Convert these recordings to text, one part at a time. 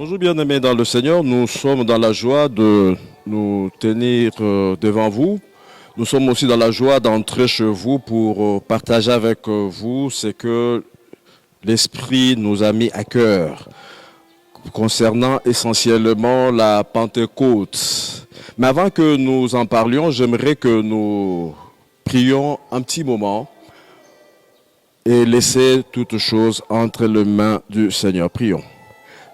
Bonjour bien-aimés dans le Seigneur, nous sommes dans la joie de nous tenir devant vous. Nous sommes aussi dans la joie d'entrer chez vous pour partager avec vous ce que l'Esprit nous a mis à cœur concernant essentiellement la Pentecôte. Mais avant que nous en parlions, j'aimerais que nous prions un petit moment et laisser toutes choses entre les mains du Seigneur. Prions.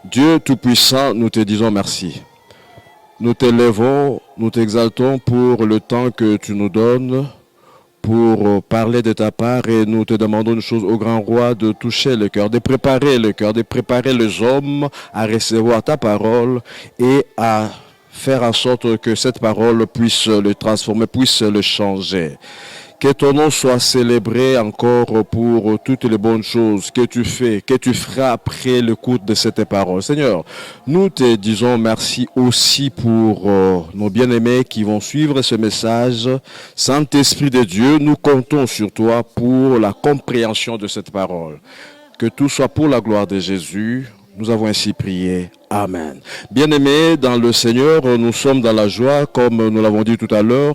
Dieu Tout-Puissant, nous te disons merci. Nous t'élèvons, nous t'exaltons pour le temps que tu nous donnes pour parler de ta part et nous te demandons une chose au grand roi, de toucher le cœur, de préparer le cœur, de préparer les hommes à recevoir ta parole et à faire en sorte que cette parole puisse le transformer, puisse le changer. Que ton nom soit célébré encore pour toutes les bonnes choses que tu fais, que tu feras après l'écoute de cette parole. Seigneur, nous te disons merci aussi pour nos bien-aimés qui vont suivre ce message. Saint-Esprit de Dieu, nous comptons sur toi pour la compréhension de cette parole. Que tout soit pour la gloire de Jésus. Nous avons ainsi prié. Amen. Bien-aimés dans le Seigneur, nous sommes dans la joie, comme nous l'avons dit tout à l'heure,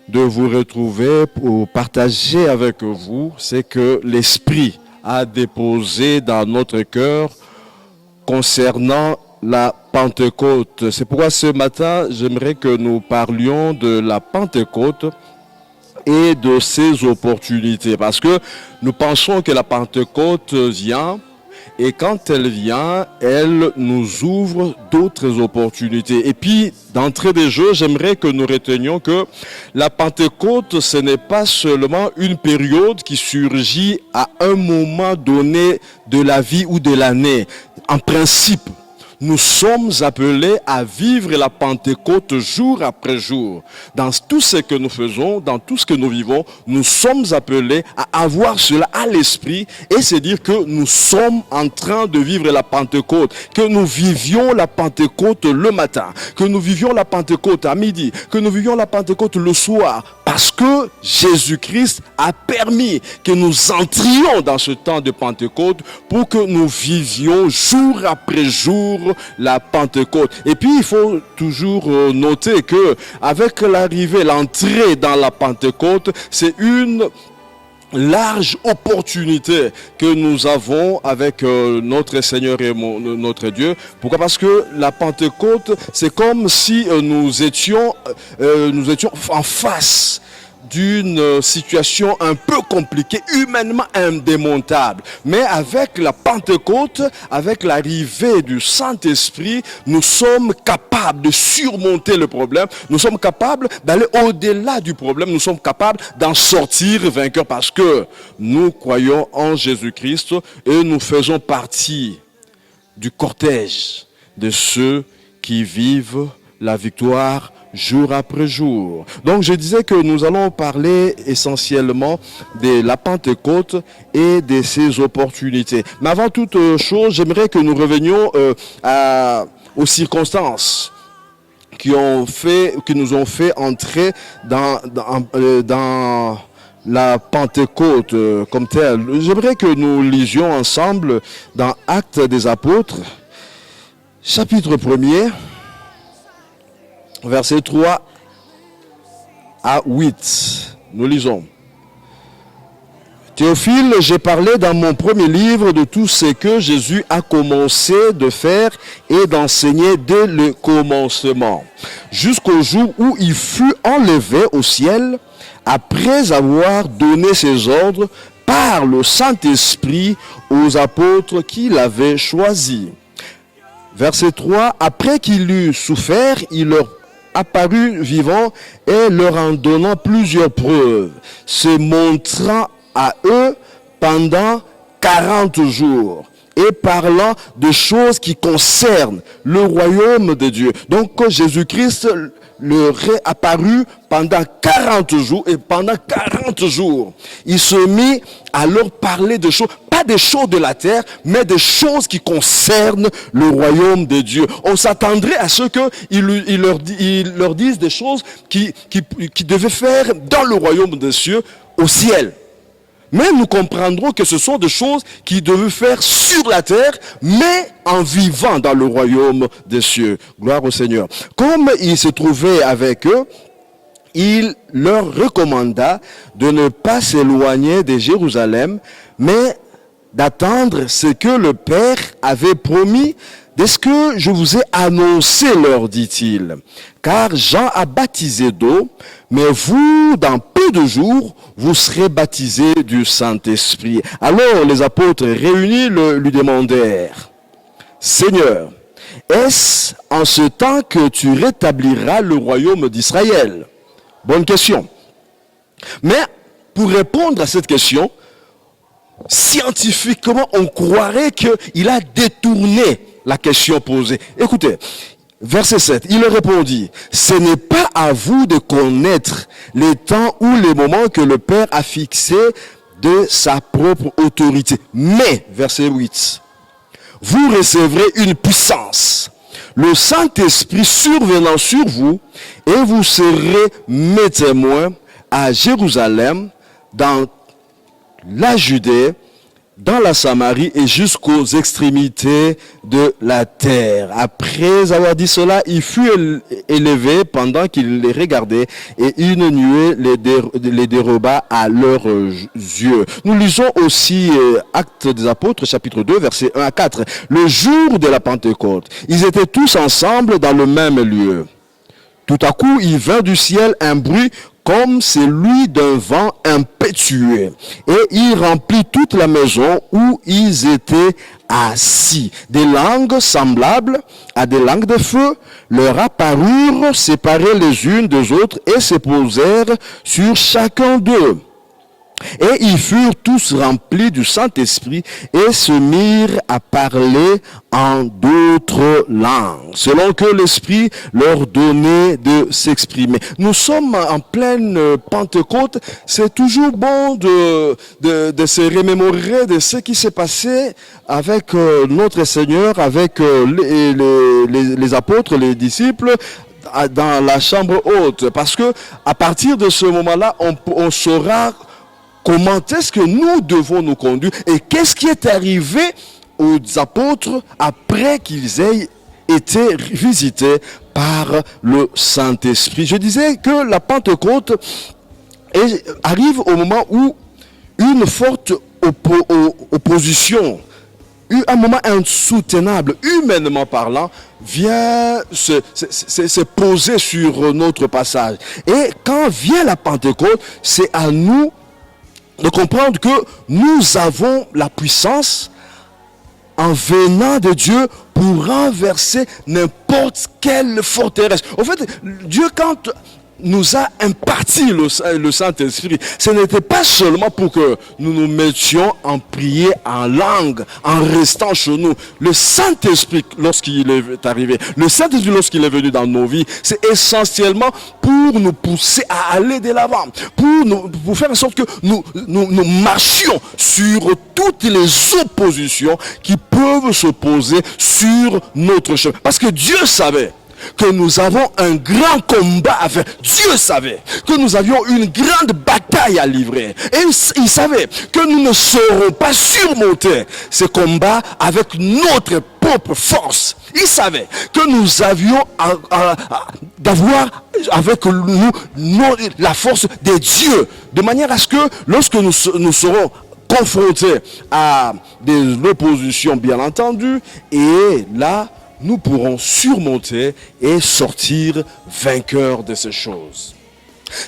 de vous retrouver pour partager avec vous ce que l'Esprit a déposé dans notre cœur concernant la Pentecôte. C'est pourquoi ce matin, j'aimerais que nous parlions de la Pentecôte et de ses opportunités. Parce que nous pensons que la Pentecôte vient et quand elle vient, elle nous ouvre d'autres opportunités. Et puis, d'entrée de jeu, j'aimerais que nous retenions que la Pentecôte, ce n'est pas seulement une période qui surgit à un moment donné de la vie ou de l'année. En principe, nous sommes appelés à vivre la Pentecôte jour après jour. Dans tout ce que nous faisons, dans tout ce que nous vivons, nous sommes appelés à avoir cela à l'esprit et se dire que nous sommes en train de vivre la Pentecôte, que nous vivions la Pentecôte le matin, que nous vivions la Pentecôte à midi, que nous vivions la Pentecôte le soir, parce que Jésus-Christ a permis que nous entrions dans ce temps de Pentecôte pour que nous vivions jour après jour la Pentecôte. Et puis il faut toujours noter que avec l'arrivée, l'entrée dans la Pentecôte, c'est une large opportunité que nous avons avec notre Seigneur et notre Dieu. Pourquoi? Parce que la Pentecôte, c'est comme si nous étions en face d'une situation un peu compliquée, humainement indémontable. Mais avec la Pentecôte, avec l'arrivée du Saint-Esprit, nous sommes capables de surmonter le problème. Nous sommes capables d'aller au-delà du problème. Nous sommes capables d'en sortir vainqueurs parce que nous croyons en Jésus-Christ et nous faisons partie du cortège de ceux qui vivent la victoire jour après jour. Donc je disais que nous allons parler essentiellement de la Pentecôte et de ses opportunités. Mais avant toute chose, j'aimerais que nous revenions aux circonstances qui nous ont fait entrer dans la Pentecôte comme telle. J'aimerais que nous lisions ensemble dans Actes des Apôtres, chapitre 1er, versets 3 à 8. Nous lisons. Théophile, j'ai parlé dans mon premier livre de tout ce que Jésus a commencé de faire et d'enseigner dès le commencement, jusqu'au jour où il fut enlevé au ciel, après avoir donné ses ordres par le Saint-Esprit aux apôtres qu'il avait choisis. Verset 3, après qu'il eut souffert, il leur apparut vivant et leur en donnant plusieurs preuves, se montrant à eux pendant 40 jours et parlant de choses qui concernent le royaume de Dieu. Donc Jésus-Christ leur est apparu pendant 40 jours et pendant 40 jours, il se mit à leur parler de choses, pas des choses de la terre, mais des choses qui concernent le royaume de Dieu. On s'attendrait à ce qu'il leur dise des choses qui devaient faire dans le royaume des cieux au ciel. Mais nous comprendrons que ce sont des choses qui devaient faire sur la terre, mais en vivant dans le royaume des cieux. Gloire au Seigneur. Comme il se trouvait avec eux, il leur recommanda de ne pas s'éloigner de Jérusalem, mais d'attendre ce que le Père avait promis, de ce que je vous ai annoncé, leur dit-il. Car Jean a baptisé d'eau, mais vous, dans peu de jours, vous serez baptisés du Saint-Esprit. Alors les apôtres réunis lui demandèrent, Seigneur, est-ce en ce temps que tu rétabliras le royaume d'Israël? Bonne question. Mais pour répondre à cette question, scientifiquement, on croirait qu'il a détourné la question posée. Écoutez, verset 7, il répondit, ce n'est pas à vous de connaître les temps ou les moments que le Père a fixés de sa propre autorité. Mais, verset 8, vous recevrez une puissance, le Saint-Esprit survenant sur vous, et vous serez mes témoins à Jérusalem, dans la Judée, dans la Samarie et jusqu'aux extrémités de la terre. Après avoir dit cela, il fut élevé pendant qu'il les regardait et une nuée les déroba à leurs yeux. Nous lisons aussi Actes des Apôtres, chapitre 2, versets 1 à 4. Le jour de la Pentecôte, ils étaient tous ensemble dans le même lieu. Tout à coup, il vint du ciel un bruit comme celui d'un vent impétueux, et il remplit toute la maison où ils étaient assis. Des langues semblables à des langues de feu leur apparurent séparées les unes des autres et se posèrent sur chacun d'eux. Et ils furent tous remplis du Saint-Esprit et se mirent à parler en d'autres langues, selon que l'Esprit leur donnait de s'exprimer. Nous sommes en pleine Pentecôte. C'est toujours bon de se remémorer de ce qui s'est passé avec notre Seigneur, avec les apôtres, les disciples, dans la chambre haute. Parce que à partir de ce moment-là, on saura comment est-ce que nous devons nous conduire et qu'est-ce qui est arrivé aux apôtres après qu'ils aient été visités par le Saint-Esprit. Je disais que la Pentecôte arrive au moment où une forte opposition, un moment insoutenable, humainement parlant, vient se poser sur notre passage. Et quand vient la Pentecôte, c'est à nous de comprendre que nous avons la puissance en venant de Dieu pour renverser n'importe quelle forteresse. En fait, Dieu, quand nous a imparti le Saint-Esprit, ce n'était pas seulement pour que nous nous mettions en prier en langue, en restant chez nous. Le Saint-Esprit, lorsqu'il est arrivé, le Saint-Esprit, lorsqu'il est venu dans nos vies, c'est essentiellement pour nous pousser à aller de l'avant, pour faire en sorte que nous marchions sur toutes les oppositions qui peuvent se poser sur notre chemin. Parce que Dieu savait que nous avons un grand combat à faire. Dieu savait que nous avions une grande bataille à livrer. Et il savait que nous ne saurons pas surmonter ce combat avec notre propre force. Il savait que nous avions d'avoir avec nous la force de Dieu. De manière à ce que lorsque nous serons confrontés à des oppositions, bien entendu, et là, nous pourrons surmonter et sortir vainqueurs de ces choses.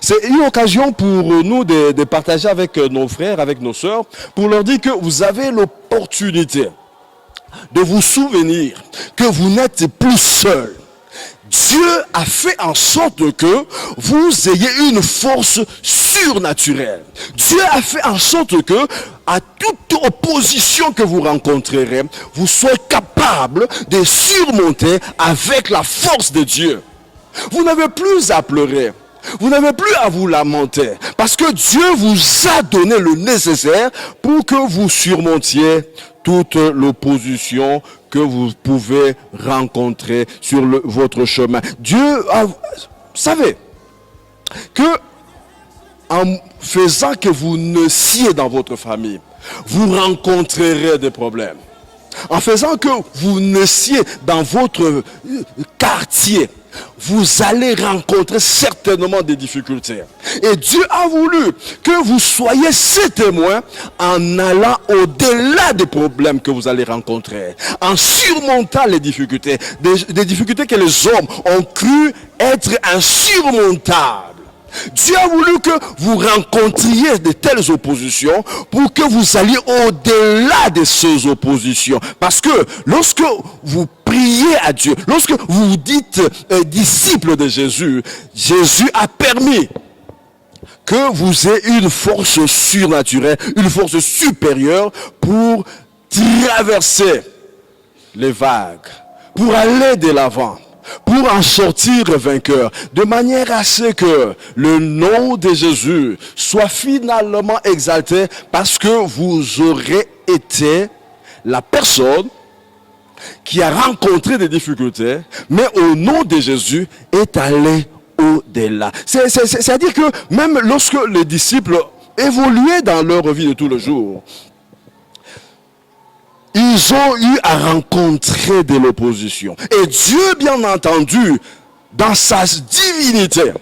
C'est une occasion pour nous de partager avec nos frères, avec nos sœurs, pour leur dire que vous avez l'opportunité de vous souvenir que vous n'êtes plus seul. Dieu a fait en sorte que vous ayez une force surnaturelle. Dieu a fait en sorte que, à toute opposition que vous rencontrerez, vous soyez capable de surmonter avec la force de Dieu. Vous n'avez plus à pleurer. Vous n'avez plus à vous lamenter. Parce que Dieu vous a donné le nécessaire pour que vous surmontiez toute l'opposition que vous pouvez rencontrer sur votre chemin. Dieu savait que en faisant que vous naissiez dans votre famille, vous rencontrerez des problèmes. En faisant que vous naissiez dans votre quartier, vous allez rencontrer certainement des difficultés. Et Dieu a voulu que vous soyez ses témoins en allant au-delà des problèmes que vous allez rencontrer, en surmontant les difficultés, des difficultés que les hommes ont cru être insurmontables. Dieu a voulu que vous rencontriez de telles oppositions pour que vous alliez au-delà de ces oppositions. Parce que lorsque vous priez à Dieu, lorsque vous vous dites disciple de Jésus, Jésus a permis que vous ayez une force surnaturelle, une force supérieure pour traverser les vagues, pour aller de l'avant, pour en sortir vainqueur, de manière à ce que le nom de Jésus soit finalement exalté, parce que vous aurez été la personne qui a rencontré des difficultés, mais au nom de Jésus est allé au-delà. C'est-à-dire que même lorsque les disciples évoluaient dans leur vie de tous les jours, ils ont eu à rencontrer de l'opposition. Et Dieu, bien entendu, dans sa divinité,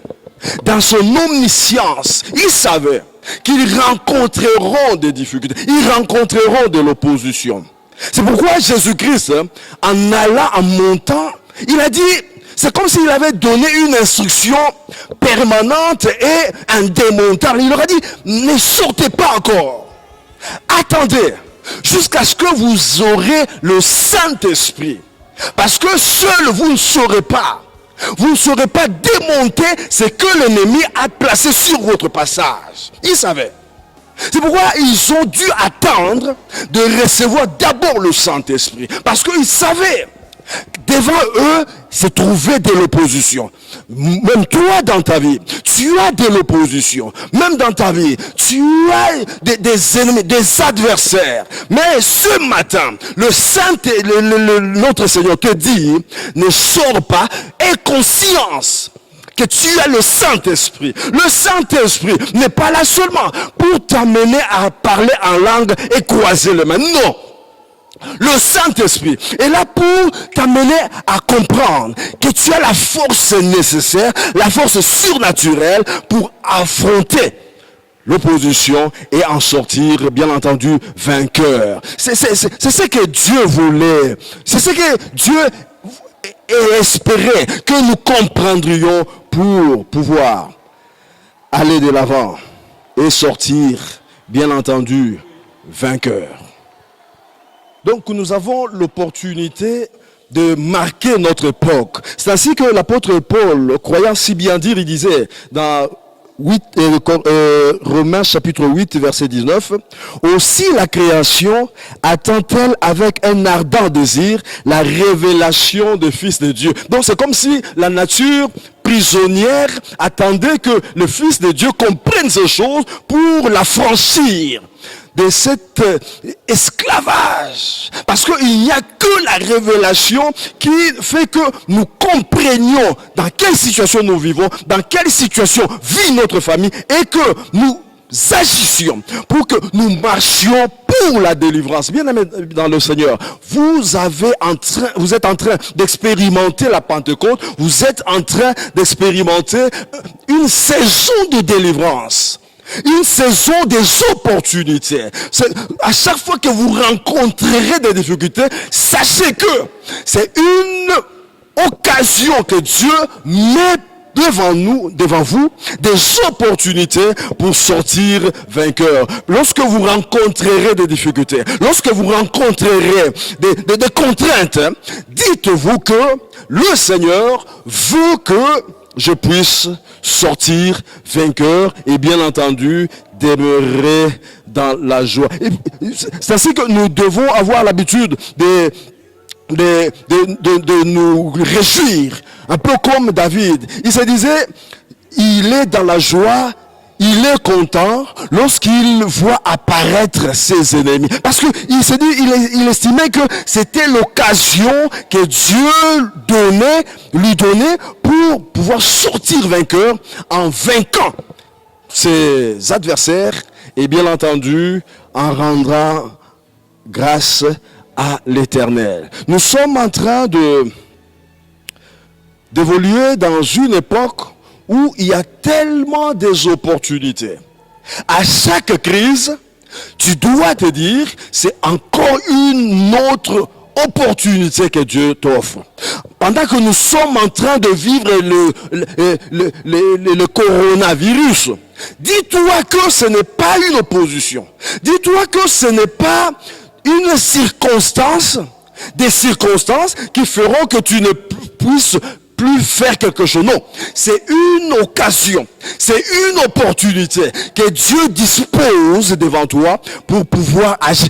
dans son omniscience, il savait qu'ils rencontreront des difficultés, ils rencontreront de l'opposition. C'est pourquoi Jésus-Christ, en allant, en montant, il a dit, c'est comme s'il avait donné une instruction permanente et indémontable. Il leur a dit, ne sortez pas encore. Attendez jusqu'à ce que vous aurez le Saint-Esprit. Parce que seul vous ne saurez pas. Vous ne saurez pas démonter ce que l'ennemi a placé sur votre passage. Il savait. C'est pourquoi ils ont dû attendre de recevoir d'abord le Saint-Esprit. Parce qu'ils savaient, devant eux, se trouvait de l'opposition. Même toi dans ta vie, tu as de l'opposition. Même dans ta vie, tu as des ennemis, des adversaires. Mais ce matin, notre Seigneur te dit, ne sors pas, aie conscience que tu as le Saint-Esprit. Le Saint-Esprit n'est pas là seulement pour t'amener à parler en langue et croiser les mains. Non. Le Saint-Esprit est là pour t'amener à comprendre que tu as la force nécessaire, la force surnaturelle pour affronter l'opposition et en sortir, bien entendu, vainqueur. C'est ce que Dieu voulait. C'est ce que Dieu espérait que nous comprendrions pour pouvoir aller de l'avant et sortir, bien entendu, vainqueur. Donc nous avons l'opportunité de marquer notre époque. C'est ainsi que l'apôtre Paul, croyant si bien dire, il disait dans Romains chapitre 8 verset 19, aussi la création attend-elle avec un ardent désir la révélation du Fils de Dieu. Donc c'est comme si la nature prisonnière attendait que le Fils de Dieu comprenne ces choses pour la franchir de cet esclavage. Parce qu'il n'y a que la révélation qui fait que nous comprenions dans quelle situation nous vivons, dans quelle situation vit notre famille, et que nous agissions pour que nous marchions pour la délivrance. Bien aimé dans le Seigneur, vous êtes en train d'expérimenter la Pentecôte, vous êtes en train d'expérimenter une saison de délivrance. Une saison des opportunités. À chaque fois que vous rencontrerez des difficultés, sachez que c'est une occasion que Dieu met devant vous, des opportunités pour sortir vainqueur. Lorsque vous rencontrerez des difficultés, lorsque vous rencontrerez des contraintes, dites-vous que le Seigneur veut que je puisse sortir vainqueur et bien entendu demeurer dans la joie. C'est ainsi que nous devons avoir l'habitude de nous réjouir, un peu comme David. Il se disait, il est dans la joie, il est content lorsqu'il voit apparaître ses ennemis. Parce que il s'est dit, il estimait que c'était l'occasion que Dieu lui donnait pour pouvoir sortir vainqueur en vainquant ses adversaires et bien entendu en rendra grâce à l'Éternel. Nous sommes en train d'évoluer dans une époque où il y a tellement des opportunités. À chaque crise, tu dois te dire, c'est encore une autre opportunité que Dieu t'offre. Pendant que nous sommes en train de vivre le coronavirus, dis-toi que ce n'est pas une opposition. Dis-toi que ce n'est pas une circonstance, des circonstances qui feront que tu ne puisses plus faire quelque chose. Non, c'est une occasion, c'est une opportunité que Dieu dispose devant toi pour pouvoir agir.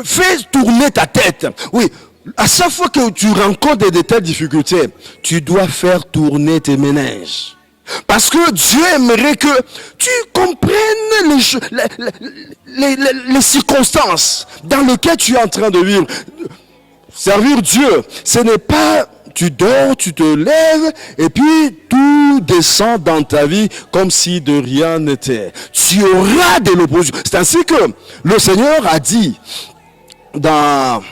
Fais tourner ta tête. Oui, à chaque fois que tu rencontres de telles difficultés, tu dois faire tourner tes méninges. Parce que Dieu aimerait que tu comprennes les circonstances dans lesquelles tu es en train de vivre. Servir Dieu, ce n'est pas tu dors, tu te lèves et puis tout descend dans ta vie comme si de rien n'était. Tu auras de l'opposition. C'est ainsi que le Seigneur a dit dans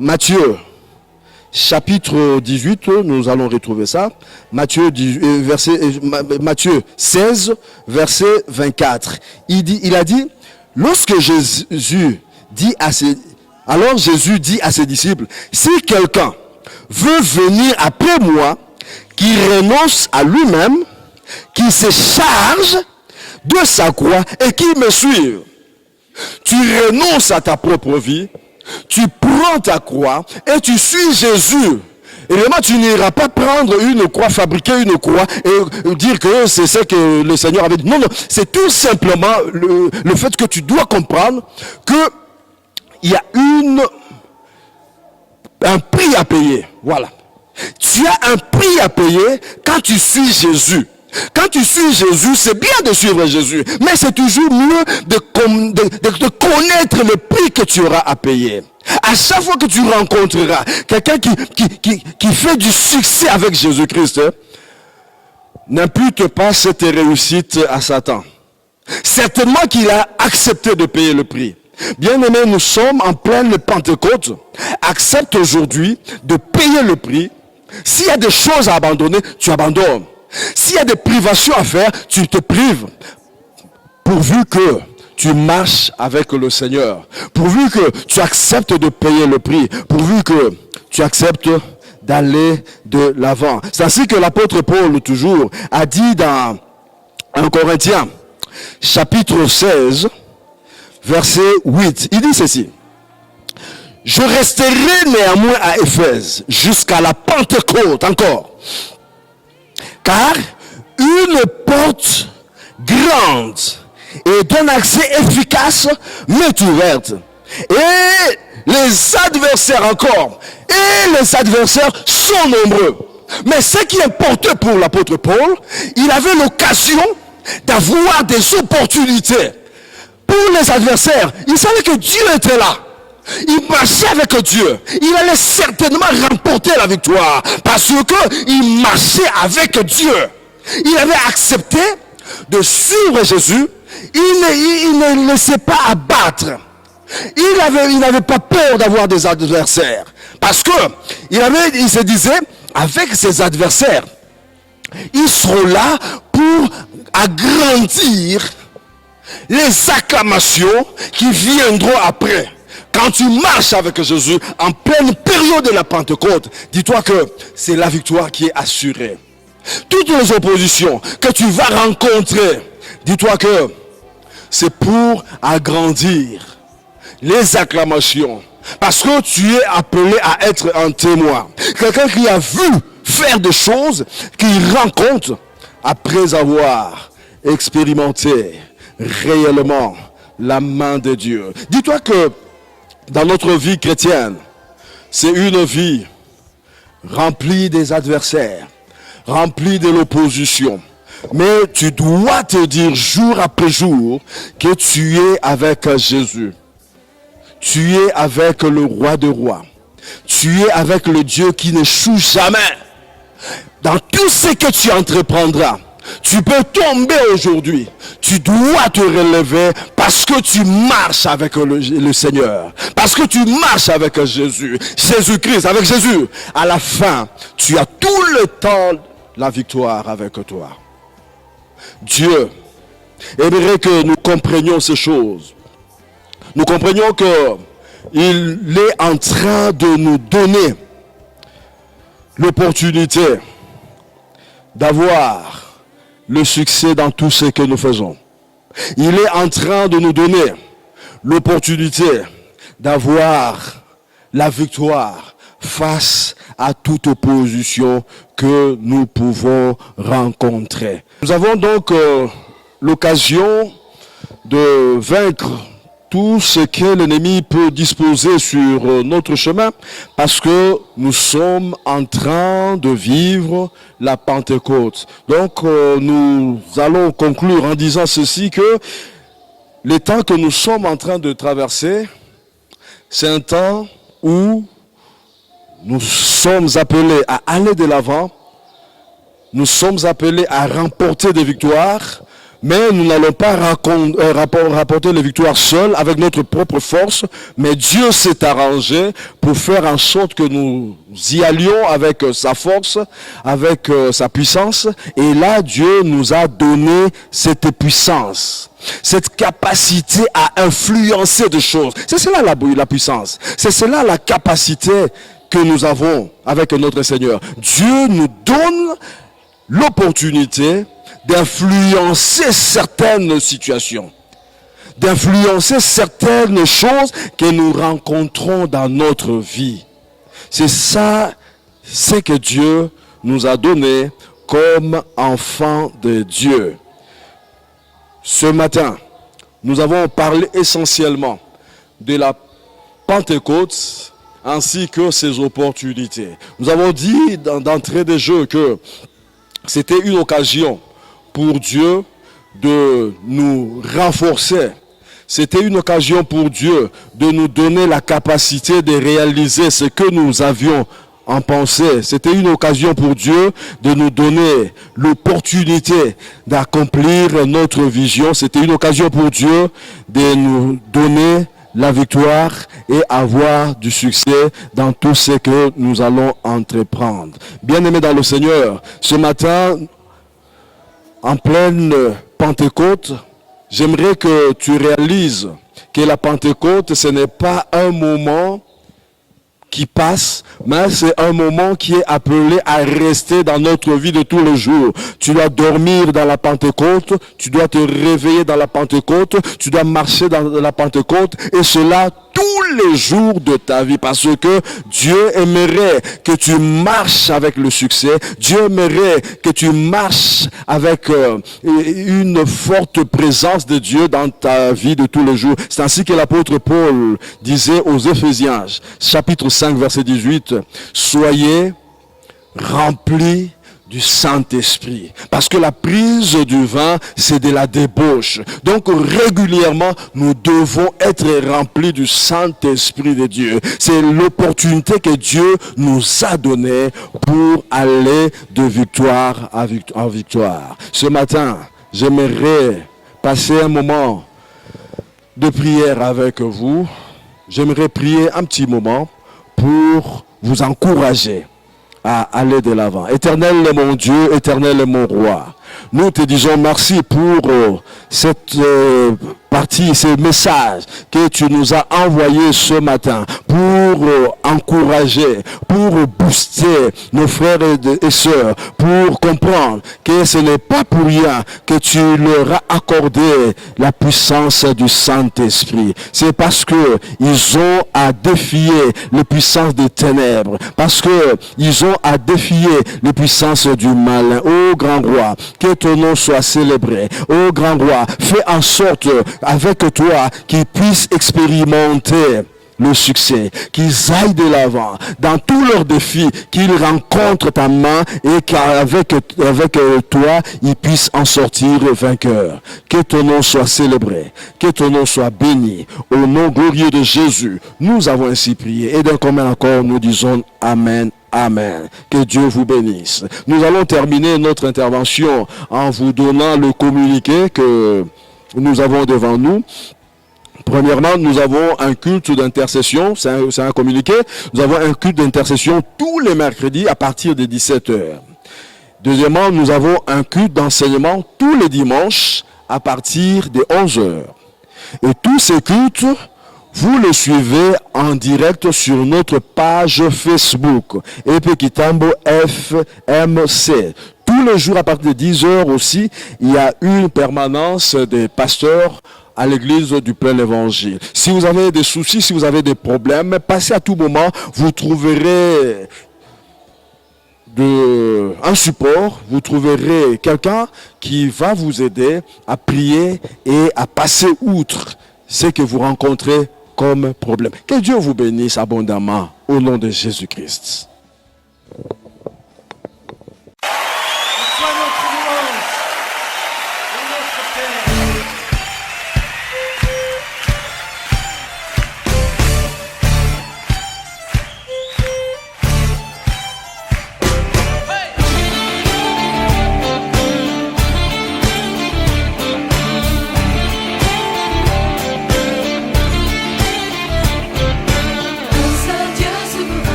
Matthieu chapitre 18, nous allons retrouver ça. Matthieu 16, verset 24. Il a dit, lorsque Jésus dit à ses disciples, si quelqu'un veut venir après moi, qui renonce à lui-même, qui se charge de sa croix et qui me suive. Tu renonces à ta propre vie, tu prends ta croix et tu suis Jésus. Et vraiment, tu n'iras pas prendre une croix, fabriquer une croix et dire que c'est ce que le Seigneur avait dit. Non, non, c'est tout simplement le fait que tu dois comprendre que il y a un prix à payer. Voilà. Tu as un prix à payer quand tu suis Jésus. Quand tu suis Jésus, c'est bien de suivre Jésus, mais c'est toujours mieux de connaître le prix que tu auras à payer. À chaque fois que tu rencontreras quelqu'un qui fait du succès avec Jésus-Christ, n'impute pas cette réussite à Satan. Certainement qu'il a accepté de payer le prix. Bien-aimés, nous sommes en pleine Pentecôte. Accepte aujourd'hui de payer le prix. S'il y a des choses à abandonner, tu abandonnes. S'il y a des privations à faire, tu te prives. Pourvu que tu marches avec le Seigneur. Pourvu que tu acceptes de payer le prix. Pourvu que tu acceptes d'aller de l'avant. C'est ainsi que l'apôtre Paul, toujours, a dit dans 1 Corinthiens, chapitre 16, verset 8. Il dit ceci. Je resterai néanmoins à Éphèse jusqu'à la Pentecôte encore. Car une porte grande et d'un accès efficace m'est ouverte. Et les adversaires encore. Et les adversaires sont nombreux. Mais ce qui importait pour l'apôtre Paul, il avait l'occasion d'avoir des opportunités. Pour les adversaires, il savait que Dieu était là. Il marchait avec Dieu. Il allait certainement remporter la victoire. Parce qu'il marchait avec Dieu. Il avait accepté de suivre Jésus. Il ne laissait pas abattre. Il n'avait pas peur d'avoir des adversaires. Parce que il se disait, avec ses adversaires, ils seront là pour agrandir les acclamations qui viendront après. Quand tu marches avec Jésus en pleine période de la Pentecôte, dis-toi que c'est la victoire qui est assurée. Toutes les oppositions que tu vas rencontrer, dis-toi que c'est pour agrandir les acclamations. Parce que tu es appelé à être un témoin. Quelqu'un qui a vu faire des choses qu'il rencontre après avoir expérimenté réellement la main de Dieu. Dis-toi que dans notre vie chrétienne, c'est une vie remplie des adversaires, remplie de l'opposition. Mais tu dois te dire jour après jour que tu es avec Jésus. Tu es avec le roi des rois. Tu es avec le Dieu qui n'échoue jamais. Dans tout ce que tu entreprendras, Tu peux tomber aujourd'hui. Tu dois te relever parce que tu marches avec le Seigneur. Parce que tu marches avec Jésus. Jésus-Christ, avec Jésus. À la fin, tu as tout le temps la victoire avec toi. Dieu aimerait que nous comprenions ces choses. Nous comprenions que il est en train de nous donner l'opportunité d'avoir le succès dans tout ce que nous faisons. Il est en train de nous donner l'opportunité d'avoir la victoire face à toute opposition que nous pouvons rencontrer. Nous avons donc l'occasion de vaincre tout ce que l'ennemi peut disposer sur notre chemin parce que nous sommes en train de vivre la Pentecôte. Donc nous allons conclure en disant ceci, que le temps que nous sommes en train de traverser, c'est un temps où nous sommes appelés à aller de l'avant, nous sommes appelés à remporter des victoires, mais nous n'allons pas rapporter les victoires seuls avec notre propre force, mais Dieu s'est arrangé pour faire en sorte que nous y allions avec sa force, avec sa puissance. Et là, Dieu nous a donné cette puissance, cette capacité à influencer des choses. C'est cela la puissance. C'est cela la capacité que nous avons avec notre Seigneur. Dieu nous donne l'opportunité d'influencer certaines situations, d'influencer certaines choses que nous rencontrons dans notre vie. C'est ça, c'est que Dieu nous a donné comme enfants de Dieu. Ce matin, nous avons parlé essentiellement de la Pentecôte ainsi que ses opportunités. Nous avons dit d'entrée de jeu que c'était une occasion pour Dieu de nous renforcer. C'était une occasion pour Dieu de nous donner la capacité de réaliser ce que nous avions en pensée. C'était une occasion pour Dieu de nous donner l'opportunité d'accomplir notre vision. C'était une occasion pour Dieu de nous donner la victoire et avoir du succès dans tout ce que nous allons entreprendre. Bien-aimés dans le Seigneur, ce matin, en pleine Pentecôte, j'aimerais que tu réalises que la Pentecôte, ce n'est pas un moment qui passe, mais c'est un moment qui est appelé à rester dans notre vie de tous les jours. Tu dois dormir dans la Pentecôte, tu dois te réveiller dans la Pentecôte, tu dois marcher dans la Pentecôte, et cela tous les jours de ta vie, parce que Dieu aimerait que tu marches avec le succès. Dieu aimerait que tu marches avec une forte présence de Dieu dans ta vie de tous les jours. C'est ainsi que l'apôtre Paul disait aux Éphésiens, chapitre 5, verset 18, « Soyez remplis du Saint-Esprit. » Parce que la prise du vin, c'est de la débauche. Donc régulièrement, nous devons être remplis du Saint-Esprit de Dieu. C'est l'opportunité que Dieu nous a donnée pour aller de victoire en victoire. Ce matin, j'aimerais passer un moment de prière avec vous. J'aimerais prier un petit moment pour vous encourager à aller de l'avant. Éternel est mon Dieu, éternel est mon roi. Nous te disons merci pour cette partie, ce message que tu nous as envoyé ce matin pour encourager, pour booster nos frères et sœurs, pour comprendre que ce n'est pas pour rien que tu leur as accordé la puissance du Saint-Esprit. C'est parce que ils ont à défier les puissances des ténèbres, parce que ils ont à défier les puissances du mal. Ô grand roi, que ton nom soit célébré. Ô grand roi, fais en sorte avec toi qu'ils puissent expérimenter le succès, qu'ils aillent de l'avant dans tous leurs défis, qu'ils rencontrent ta main et qu'avec toi, ils puissent en sortir vainqueurs. Que ton nom soit célébré, que ton nom soit béni. Au nom glorieux de Jésus, nous avons ainsi prié. Et d'un commun accord, nous disons Amen. Amen. Que Dieu vous bénisse. Nous allons terminer notre intervention en vous donnant le communiqué que nous avons devant nous. Premièrement, nous avons un culte d'intercession, c'est un communiqué. Nous avons un culte d'intercession tous les mercredis à partir de 17h. Deuxièmement, nous avons un culte d'enseignement tous les dimanches à partir de 11h. Et tous ces cultes, vous le suivez en direct sur notre page Facebook, Epekitambo FMC. Tous les jours à partir de 10h aussi, il y a une permanence des pasteurs à l'église du plein évangile. Si vous avez des soucis, si vous avez des problèmes, passez à tout moment, vous trouverez un support, vous trouverez quelqu'un qui va vous aider à prier et à passer outre ce que vous rencontrez comme problème. Que Dieu vous bénisse abondamment au nom de Jésus-Christ.